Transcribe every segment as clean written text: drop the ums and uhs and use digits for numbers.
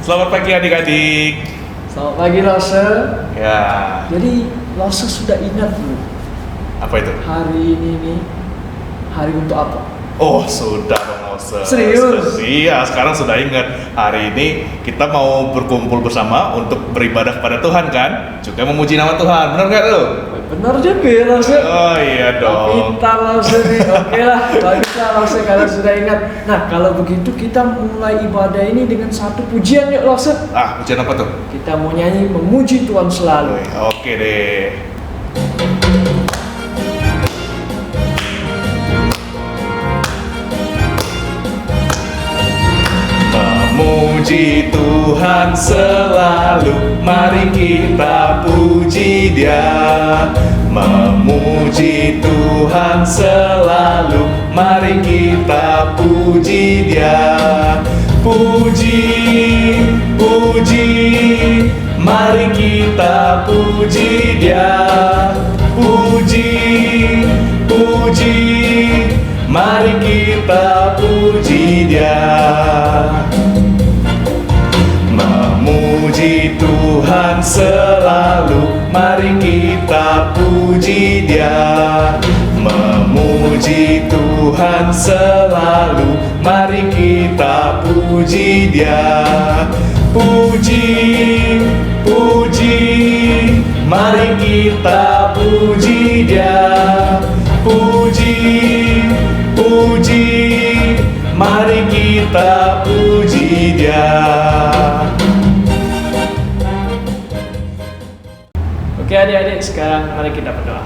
Selamat pagi adik-adik. Selamat pagi Lose. Ya. Jadi Lose sudah ingat belum? Apa itu? Hari ini nih hari untuk apa? Oh, sudah dong Lause. Serius? Iya, sekarang sudah ingat. Hari ini kita mau berkumpul bersama untuk beribadah kepada Tuhan kan? Juga memuji nama Tuhan. Benar nggak lo? Benar juga Lose. Oh iya dong. Pintar Lose nih. Oke lah, baguslah Lose kalau sudah ingat. Nah kalau begitu kita mulai ibadah ini dengan satu pujian yuk Lose. Ah, pujian apa tuh? Kita mau nyanyi memuji Tuhan selalu. Oke deh. Memuji Tuhan selalu, mari kita puji Dia. Memuji Tuhan selalu, mari kita puji Dia. Puji, puji, mari kita puji Dia. Puji, puji, mari kita puji Dia. Memuji Tuhan selalu, mari kita puji Dia. Memuji Tuhan selalu, mari kita puji Dia. Puji, puji, mari kita puji Dia. Puji, puji, mari kita puji Dia. Oke adik-adik, sekarang mari kita berdoa.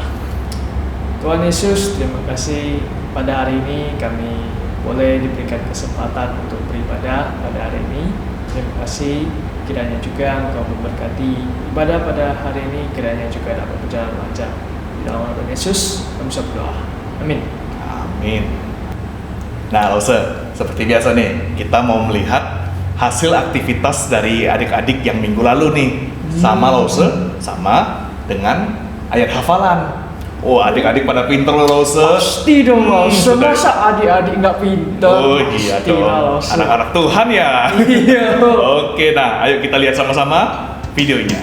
Tuhan Yesus, terima kasih pada hari ini kami boleh diberikan kesempatan untuk beribadah pada hari ini. Terima kasih, kiranya juga Engkau memberkati ibadah pada hari ini, kiranya juga dapat berjalan lancar. Di dalam nama Tuhan Yesus, kami bisa berdoa. Amin. Amin. Nah, Lause, seperti biasa nih, kita mau melihat hasil aktivitas dari adik-adik yang minggu lalu nih. Sama Lause, sama dengan ayat hafalan. Oh, adik-adik pada pinter loh, Lause. Pasti dong Lause, masa adik-adik nggak pintar? Oh iya dong, anak-anak Tuhan ya. Iya. Oke, nah ayo kita lihat sama-sama videonya.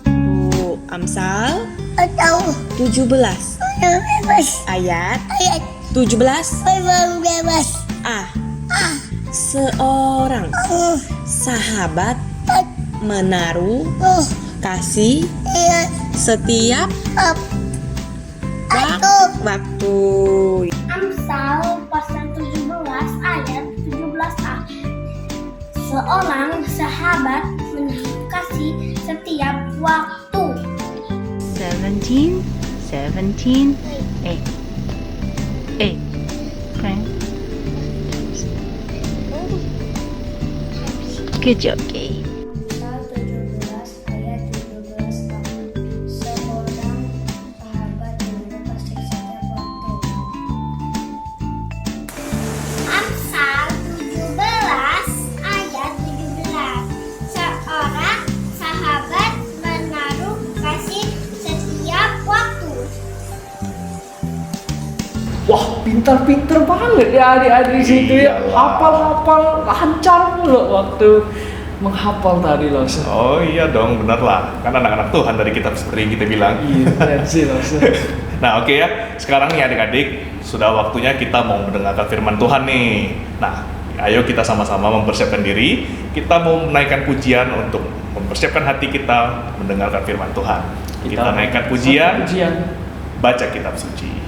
Bu Amsal Atau 17 bebas ayat ayat 17 bebas A. Seorang sahabat menaruh kasih setiap waktu. Amsal pasal 17 ayat 17a. Seorang sahabat menaruh kasih setiap waktu. 17, 8. Okay. Good job, Kay. Amsal 17 ayat 17a. Seorang sahabat menaruh kasih setiap waktu. Amsal 17 ayat 17. Seorang sahabat menaruh kasih setiap waktu. Wah, pintar-pintar banget ya adik-adik situ ya. Iyalah. Hafal-hafal lancar loh waktu menghafal tadi Lause. Oh iya dong, bener lah. Kan anak-anak Tuhan dari kitab seperti yang kita bilang. Iya, keren sih Lause. Nah oke ya, sekarang nih adik-adik, sudah waktunya kita mau mendengarkan firman Tuhan nih. Nah, ayo kita sama-sama mempersiapkan diri. Kita mau menaikkan pujian untuk mempersiapkan hati kita mendengarkan firman Tuhan. Kita naikkan pujian, baca kitab suci.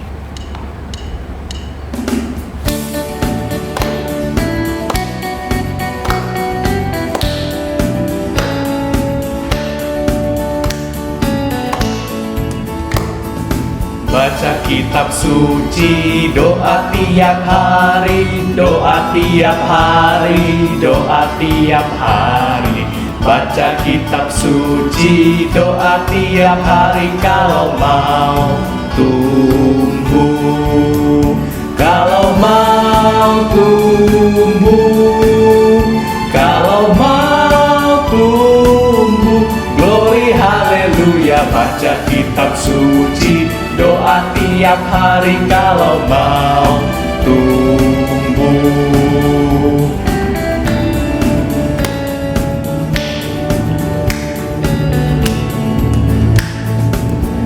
Baca kitab suci, doa tiap hari, doa tiap hari, doa tiap hari. Baca kitab suci, doa tiap hari kalau mau tumbuh. Kalau mau tumbuh, kalau mau tumbuh, glory haleluya. baca kitab suci, doa tiap hari kalau mau tumbuh.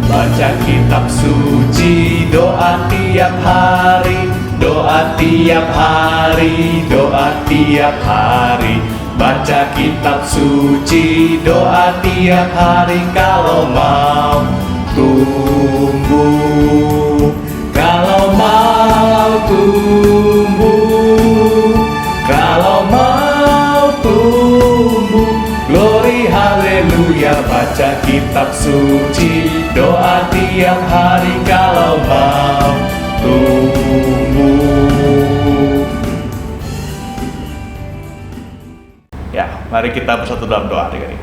Baca kitab suci, doa tiap hari, doa tiap hari, doa tiap hari. Baca kitab suci, doa tiap hari kalau mau tumbuh. Kalau mau tumbuh, kalau mau tumbuh. Glory haleluya, baca kitab suci, doa tiap hari kalau mau tumbuh. Ya, mari kita bersatu dalam doa adik-adik.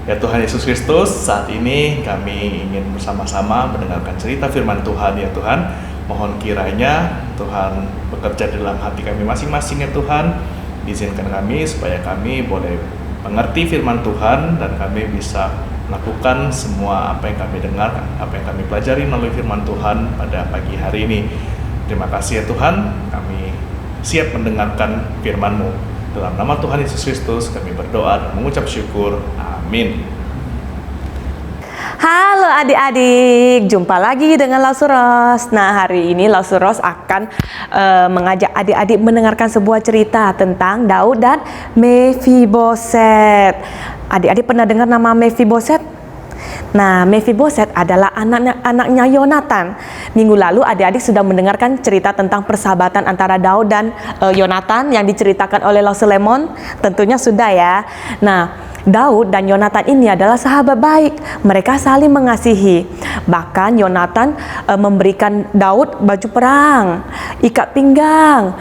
Ya Tuhan Yesus Kristus, saat ini kami ingin bersama-sama mendengarkan cerita firman Tuhan ya Tuhan. Mohon kiranya Tuhan bekerja dalam hati kami masing-masing ya Tuhan. Izinkan kami supaya kami boleh mengerti firman Tuhan dan kami bisa melakukan semua apa yang kami dengar, apa yang kami pelajari melalui firman Tuhan pada pagi hari ini. Terima kasih ya Tuhan, kami siap mendengarkan firman-Mu. Dalam nama Tuhan Yesus Kristus kami berdoa dan mengucap syukur. Amin. Halo adik-adik, jumpa lagi dengan Lausuros. Nah, hari ini Lausuros akan mengajak adik-adik mendengarkan sebuah cerita tentang Daud dan Mephiboset. Adik-adik pernah dengar nama Mephiboset? Nah, Mephiboset adalah anaknya Yonatan. Minggu lalu adik-adik sudah mendengarkan cerita tentang persahabatan antara Daud dan Yonatan yang diceritakan oleh Lau Sulemon. Tentunya sudah ya. Nah, Daud dan Yonatan ini adalah sahabat baik. Mereka saling mengasihi. Bahkan Yonatan memberikan Daud baju perang, ikat pinggang,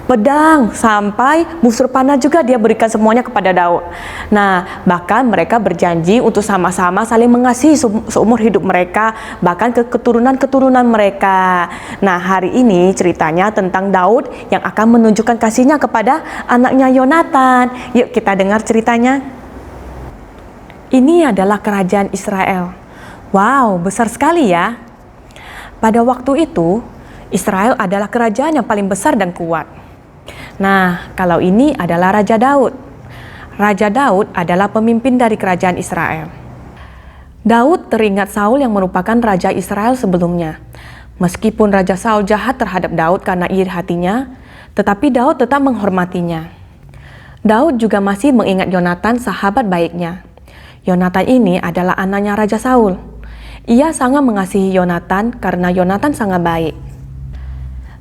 pedang, sampai busur panah juga dia berikan semuanya kepada Daud. Nah, bahkan mereka berjanji untuk sama-sama saling mengasihi seumur hidup mereka, bahkan ke keturunan-keturunan mereka. Nah, hari ini ceritanya tentang Daud yang akan menunjukkan kasihnya kepada anaknya Yonatan. Yuk kita dengar ceritanya. Ini adalah kerajaan Israel. Wow, besar sekali ya. Pada waktu itu, Israel adalah kerajaan yang paling besar dan kuat. Nah, kalau ini adalah Raja Daud. Raja Daud adalah pemimpin dari kerajaan Israel. Daud teringat Saul yang merupakan Raja Israel sebelumnya. Meskipun Raja Saul jahat terhadap Daud karena iri hatinya, tetapi Daud tetap menghormatinya. Daud juga masih mengingat Yonatan, sahabat baiknya. Yonatan ini adalah anaknya Raja Saul. Ia sangat mengasihi Yonatan karena Yonatan sangat baik.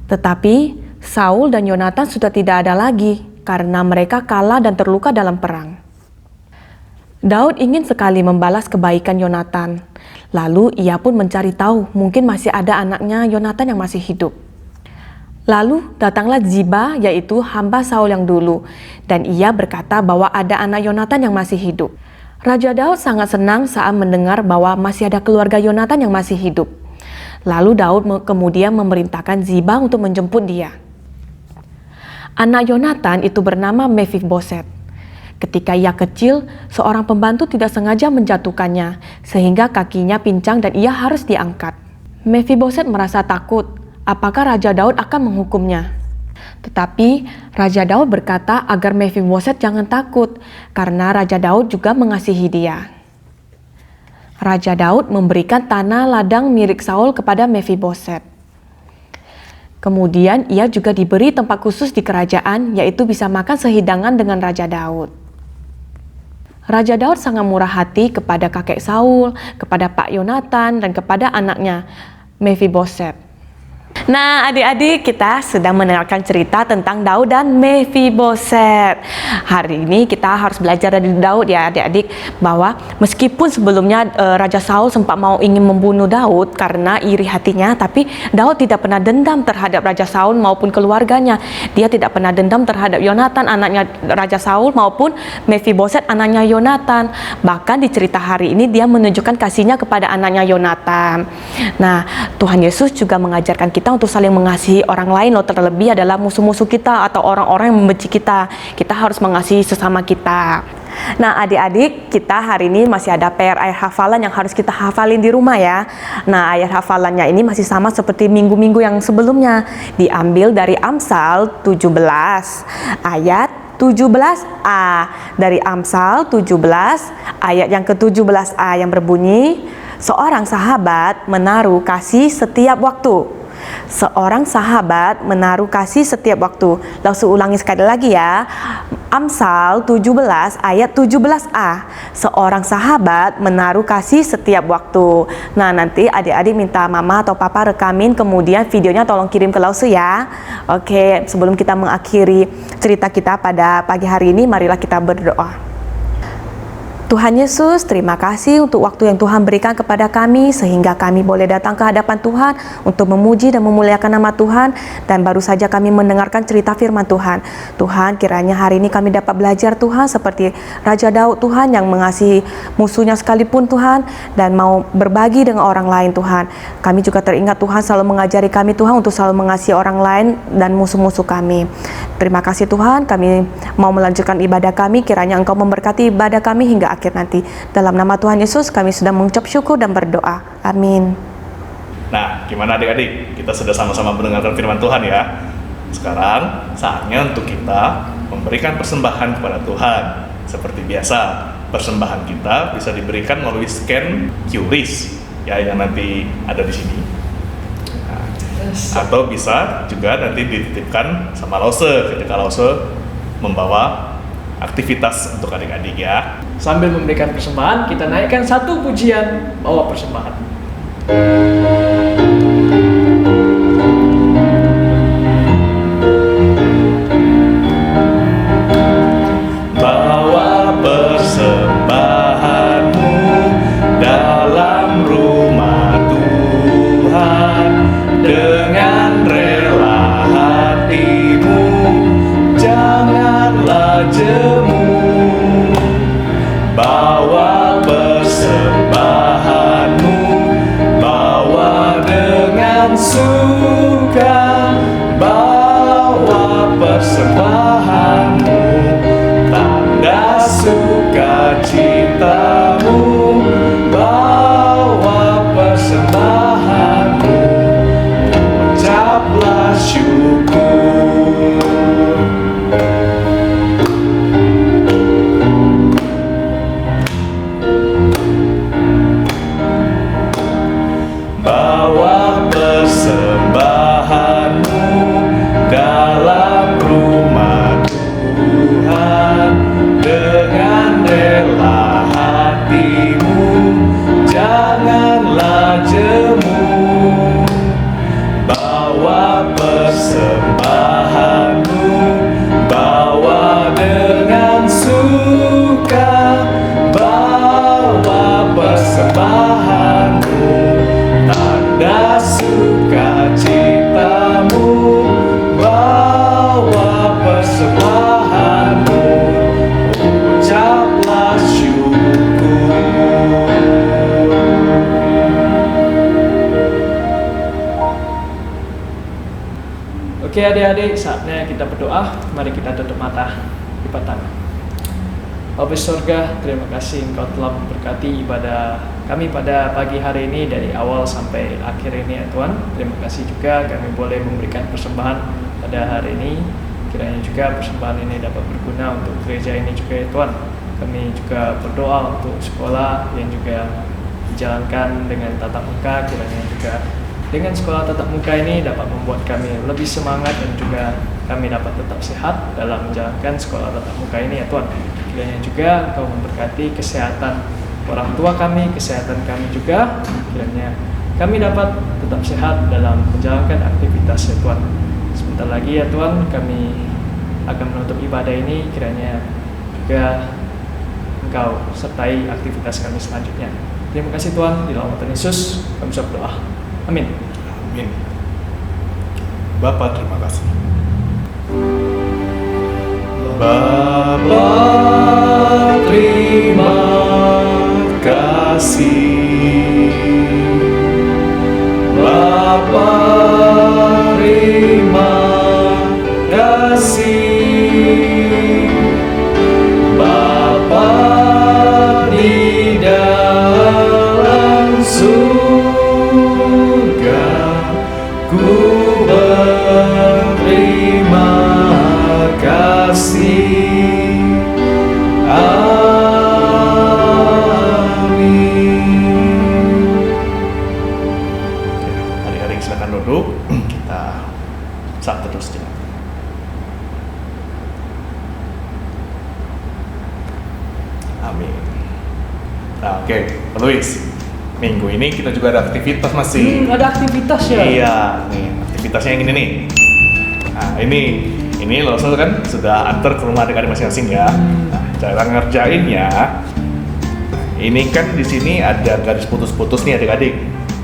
Tetapi Saul dan Yonatan sudah tidak ada lagi karena mereka kalah dan terluka dalam perang. Daud ingin sekali membalas kebaikan Yonatan. Lalu ia pun mencari tahu mungkin masih ada anaknya Yonatan yang masih hidup. Lalu datanglah Ziba, yaitu hamba Saul yang dulu, dan ia berkata bahwa ada anak Yonatan yang masih hidup. Raja Daud sangat senang saat mendengar bahwa masih ada keluarga Yonatan yang masih hidup. Lalu Daud kemudian memerintahkan Ziba untuk menjemput dia. Anak Yonatan itu bernama Mephiboset. Ketika ia kecil, seorang pembantu tidak sengaja menjatuhkannya, sehingga kakinya pincang dan ia harus diangkat. Mephiboset merasa takut, apakah Raja Daud akan menghukumnya. Tetapi Raja Daud berkata agar Mephiboset jangan takut, karena Raja Daud juga mengasihi dia. Raja Daud memberikan tanah ladang milik Saul kepada Mephiboset. Kemudian ia juga diberi tempat khusus di kerajaan, yaitu bisa makan sehidangan dengan Raja Daud. Raja Daud sangat murah hati kepada kakek Saul, kepada Pak Yonatan, dan kepada anaknya Mephiboset. Nah, adik-adik, kita sedang mendengarkan cerita tentang Daud dan Mephiboset. Hari ini kita harus belajar dari Daud ya adik-adik, bahwa meskipun sebelumnya Raja Saul sempat mau ingin membunuh Daud karena iri hatinya, tapi Daud tidak pernah dendam terhadap Raja Saul maupun keluarganya. Dia tidak pernah dendam terhadap Yonatan, anaknya Raja Saul, maupun Mephiboset, anaknya Yonatan. Bahkan di cerita hari ini dia menunjukkan kasihnya kepada anaknya Yonatan. Nah, Tuhan Yesus juga mengajarkan kita untuk saling mengasihi orang lain, loh, terlebih adalah musuh-musuh kita atau orang-orang yang membenci kita. Kita harus mengasihi sesama kita. Nah, adik-adik, kita hari ini masih ada PR ayat hafalan yang harus kita hafalin di rumah ya. Nah, ayat hafalannya ini masih sama seperti minggu-minggu yang sebelumnya. Diambil dari Amsal 17 ayat 17a. Dari Amsal 17 ayat yang ke-17a yang berbunyi, seorang sahabat menaruh kasih setiap waktu. Seorang sahabat menaruh kasih setiap waktu. Langsung ulangi sekali lagi ya. Amsal 17 ayat 17a. Seorang sahabat menaruh kasih setiap waktu. Nah, nanti adik-adik minta mama atau papa rekamin, kemudian videonya tolong kirim ke Lausu ya. Oke, sebelum kita mengakhiri cerita kita pada pagi hari ini, marilah kita berdoa. Tuhan Yesus, terima kasih untuk waktu yang Tuhan berikan kepada kami sehingga kami boleh datang ke hadapan Tuhan untuk memuji dan memuliakan nama Tuhan, dan baru saja kami mendengarkan cerita firman Tuhan. Tuhan, kiranya hari ini kami dapat belajar Tuhan seperti Raja Daud Tuhan yang mengasihi musuhnya sekalipun Tuhan dan mau berbagi dengan orang lain Tuhan. Kami juga teringat Tuhan selalu mengajari kami Tuhan untuk selalu mengasihi orang lain dan musuh-musuh kami. Terima kasih Tuhan, kami mau melanjutkan ibadah kami, kiranya Engkau memberkati ibadah kami hingga akhir nanti. Dalam nama Tuhan Yesus kami sudah mengucap syukur dan berdoa. Amin. Nah, gimana adik-adik? Kita sudah sama-sama mendengarkan firman Tuhan ya. Sekarang saatnya untuk kita memberikan persembahan kepada Tuhan. Seperti biasa, persembahan kita bisa diberikan melalui scan QRIS ya, yang nanti ada di sini. Nah, atau bisa juga nanti dititipkan sama Lause ketika Lause membawa aktivitas untuk adik-adik ya. Sambil memberikan persembahan, kita naikkan satu pujian bawa persembahan. Bawa persembahanmu dalam rumah Tuhan dengan rela hatimu, janganlah jemu. Bawa persembahanmu, bawa dengan suka, bawa persembahanmu, tanda sukacitamu, bawa persembahanmu, ucaplah syukur. Bawa persembahanmu dalam rumah Tuhan dengan rela hatimu, janganlah jemu. Bawa persembahanmu, bawa dengan suka, bawa persembahanmu, tanda sukacitamu, bawa persembahanmu, ucaplah syukur. Oke adik-adik, saatnya kita berdoa. Mari kita tutup mata, lipat tangan. Bapa surga, terima kasih Engkau telah memberkati ibadah kami pada pagi hari ini dari awal sampai akhir ini ya Tuhan. Terima kasih juga kami boleh memberikan persembahan pada hari ini. Kiranya juga persembahan ini dapat berguna untuk gereja ini juga ya Tuhan. Kami juga berdoa untuk sekolah yang juga dijalankan dengan tatap muka. Kiranya juga dengan sekolah tatap muka ini dapat membuat kami lebih semangat dan juga kami dapat tetap sehat dalam menjalankan sekolah tatap muka ini ya Tuhan. Kiranya juga Engkau memberkati kesehatan orang tua kami, kesehatan kami juga. Kiranya kami dapat tetap sehat dalam menjalankan aktivitas ya Tuhan. Sebentar lagi ya Tuhan kami akan menutup ibadah ini. Kiranya juga Engkau sertai aktivitas kami selanjutnya. Terima kasih Tuhan, di dalam nama Tuhan Yesus kami berdoa. Amin. Amin. Bapak terima kasih. Bapa terima kasih, Bapa terima kasih, Bapa Ku berterima kasih. Amin. Adik-adik silakan duduk. Kita saat terus sejenak. Amin. Nah, oke, Luis. Minggu ini kita juga ada aktivitas masih. Ada aktivitas ya? Iya, nih aktivitasnya yang ini nih. Nah, ini lo kan sudah antar ke rumah adik-adik masing-masing ya. Nah, cara ngerjainnya, ini kan di sini ada garis putus-putus nih adik-adik.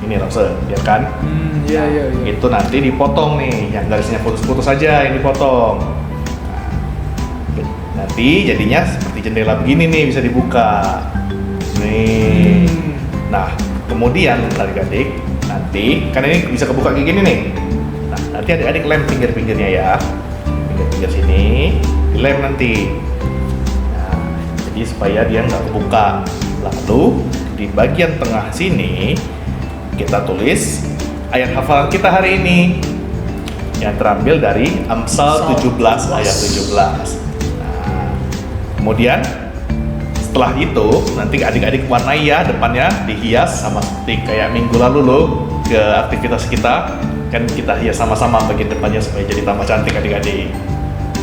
Ini lo ya kan? Iya. Itu nanti dipotong nih, yang garisnya putus-putus aja yang dipotong. Nah, nanti jadinya seperti jendela begini nih, bisa dibuka. Nih. Nah, kemudian adik-adik nanti kan ini bisa kebuka kayak gini nih. Nah, nanti adik-adik lem pinggir-pinggirnya ya. Pinggir-pinggir sini dilem nanti. Nah, jadi supaya dia nggak kebuka. Lalu di bagian tengah sini kita tulis ayat hafalan kita hari ini yang terambil dari Amsal 17 ayat 17. Nah, kemudian setelah itu nanti adik-adik warnai ya depannya, dihias sama seperti kayak minggu lalu loh ke aktivitas kita, kan kita hias sama-sama bagian depannya supaya jadi tambah cantik adik-adik.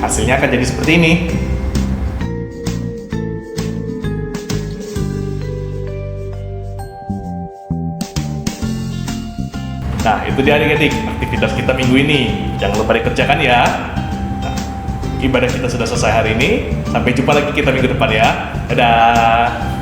Hasilnya akan jadi seperti ini. Nah, itu dia adik-adik aktivitas kita minggu ini. Jangan lupa dikerjakan ya. Nah, ibadah kita sudah selesai hari ini. Sampai jumpa lagi kita minggu depan ya. Dadah.